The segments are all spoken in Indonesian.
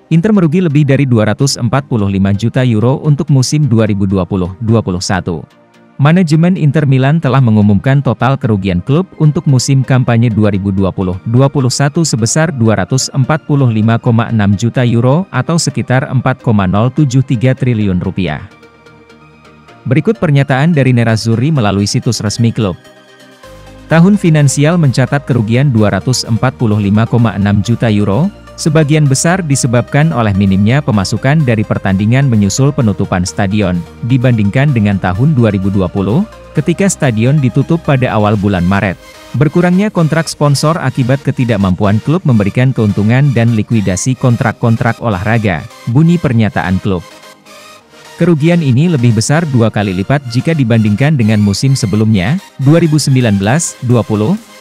Inter merugi lebih dari 245 juta euro untuk musim 2020-21. Manajemen Inter Milan telah mengumumkan total kerugian klub untuk musim kampanye 2020-21 sebesar 245,6 juta euro atau sekitar 4,073 triliun rupiah. Berikut pernyataan dari Nerazzurri melalui situs resmi klub. Tahun finansial mencatat kerugian 245,6 juta euro, sebagian besar disebabkan oleh minimnya pemasukan dari pertandingan menyusul penutupan stadion, dibandingkan dengan tahun 2020, ketika stadion ditutup pada awal bulan Maret. Berkurangnya kontrak sponsor akibat ketidakmampuan klub memberikan keuntungan dan likuidasi kontrak-kontrak olahraga, bunyi pernyataan klub. Kerugian ini lebih besar 2 kali lipat jika dibandingkan dengan musim sebelumnya, 2019-20,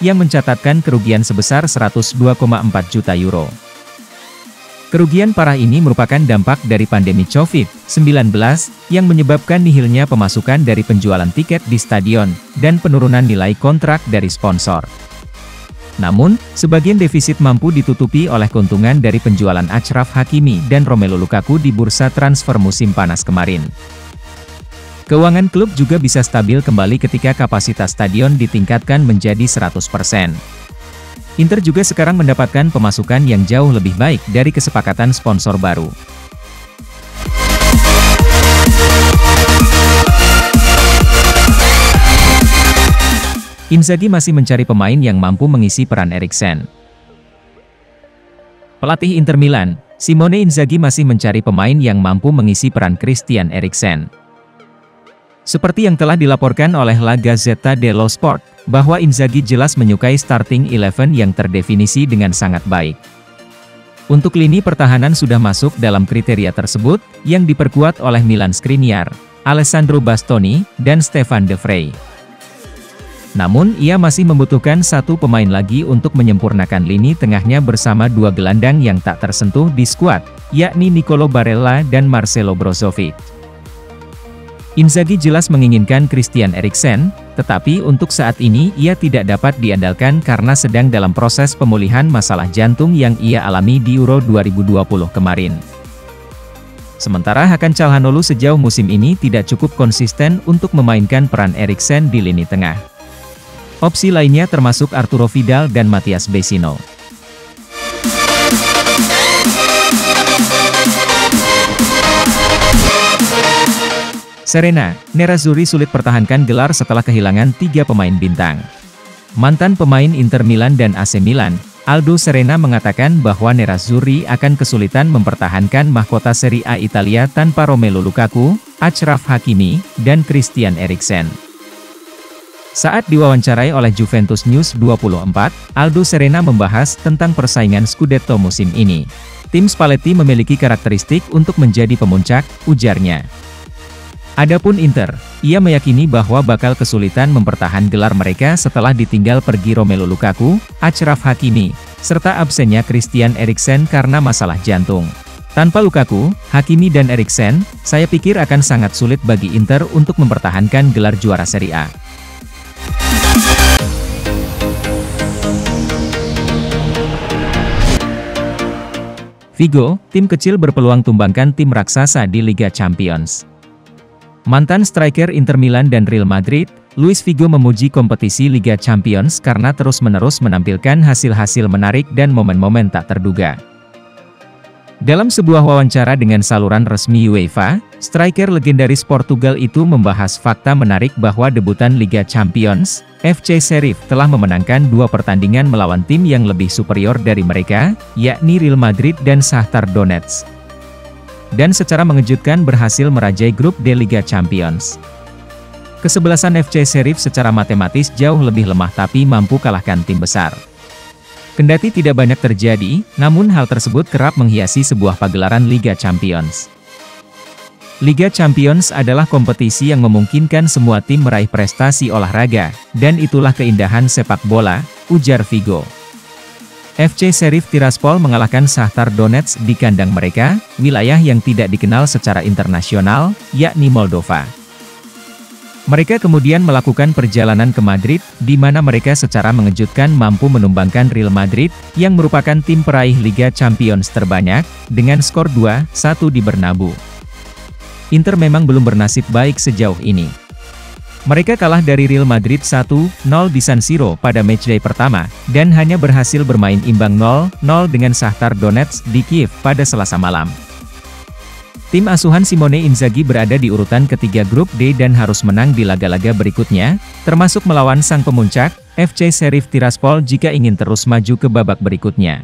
yang mencatatkan kerugian sebesar 102,4 juta euro. Kerugian parah ini merupakan dampak dari pandemi COVID-19, yang menyebabkan nihilnya pemasukan dari penjualan tiket di stadion, dan penurunan nilai kontrak dari sponsor. Namun, sebagian defisit mampu ditutupi oleh keuntungan dari penjualan Achraf Hakimi dan Romelu Lukaku di bursa transfer musim panas kemarin. Keuangan klub juga bisa stabil kembali ketika kapasitas stadion ditingkatkan menjadi 100%. Inter juga sekarang mendapatkan pemasukan yang jauh lebih baik dari kesepakatan sponsor baru. Inzaghi masih mencari pemain yang mampu mengisi peran Eriksen. Pelatih Inter Milan, Simone Inzaghi masih mencari pemain yang mampu mengisi peran Christian Eriksen. Seperti yang telah dilaporkan oleh La Gazzetta dello Sport, bahwa Inzaghi jelas menyukai starting 11 yang terdefinisi dengan sangat baik. Untuk lini pertahanan sudah masuk dalam kriteria tersebut, yang diperkuat oleh Milan Skriniar, Alessandro Bastoni, dan Stefan De Vrij. Namun, ia masih membutuhkan satu pemain lagi untuk menyempurnakan lini tengahnya bersama dua gelandang yang tak tersentuh di skuad, yakni Nicolo Barella dan Marcelo Brozovic. Inzaghi jelas menginginkan Christian Eriksen, tetapi untuk saat ini ia tidak dapat diandalkan karena sedang dalam proses pemulihan masalah jantung yang ia alami di Euro 2020 kemarin. Sementara Hakan Çalhanoğlu sejauh musim ini tidak cukup konsisten untuk memainkan peran Eriksen di lini tengah. Opsi lainnya termasuk Arturo Vidal dan Matías Vecino. Serena, Nerazzurri sulit pertahankan gelar setelah kehilangan 3 pemain bintang. Mantan pemain Inter Milan dan AC Milan, Aldo Serena mengatakan bahwa Nerazzurri akan kesulitan mempertahankan mahkota Serie A Italia tanpa Romelu Lukaku, Achraf Hakimi, dan Christian Eriksen. Saat diwawancarai oleh Juventus News 24, Aldo Serena membahas tentang persaingan Scudetto musim ini. Tim Spalletti memiliki karakteristik untuk menjadi pemuncak, ujarnya. Adapun Inter, ia meyakini bahwa bakal kesulitan mempertahankan gelar mereka setelah ditinggal pergi Romelu Lukaku, Achraf Hakimi, serta absennya Christian Eriksen karena masalah jantung. Tanpa Lukaku, Hakimi dan Eriksen, saya pikir akan sangat sulit bagi Inter untuk mempertahankan gelar juara Serie A. Figo, tim kecil berpeluang tumbangkan tim raksasa di Liga Champions. Mantan striker Inter Milan dan Real Madrid, Luis Figo memuji kompetisi Liga Champions karena terus-menerus menampilkan hasil-hasil menarik dan momen-momen tak terduga. Dalam sebuah wawancara dengan saluran resmi UEFA, striker legendaris Portugal itu membahas fakta menarik bahwa debutan Liga Champions, FC Sheriff telah memenangkan 2 pertandingan melawan tim yang lebih superior dari mereka, yakni Real Madrid dan Shakhtar Donetsk. Dan secara mengejutkan berhasil merajai grup D Liga Champions. Kesebelasan FC Sheriff secara matematis jauh lebih lemah tapi mampu kalahkan tim besar. Kendati tidak banyak terjadi, namun hal tersebut kerap menghiasi sebuah pagelaran Liga Champions. Liga Champions adalah kompetisi yang memungkinkan semua tim meraih prestasi olahraga, dan itulah keindahan sepak bola, ujar Figo. FC Sheriff Tiraspol mengalahkan Shakhtar Donetsk di kandang mereka, wilayah yang tidak dikenal secara internasional, yakni Moldova. Mereka kemudian melakukan perjalanan ke Madrid, di mana mereka secara mengejutkan mampu menumbangkan Real Madrid, yang merupakan tim peraih Liga Champions terbanyak, dengan skor 2-1 di Bernabeu. Inter memang belum bernasib baik sejauh ini. Mereka kalah dari Real Madrid 1-0 di San Siro pada matchday pertama, dan hanya berhasil bermain imbang 0-0 dengan Shakhtar Donetsk di Kiev pada Selasa malam. Tim asuhan Simone Inzaghi berada di urutan ketiga grup D dan harus menang di laga-laga berikutnya, termasuk melawan sang pemuncak, FC Sheriff Tiraspol jika ingin terus maju ke babak berikutnya.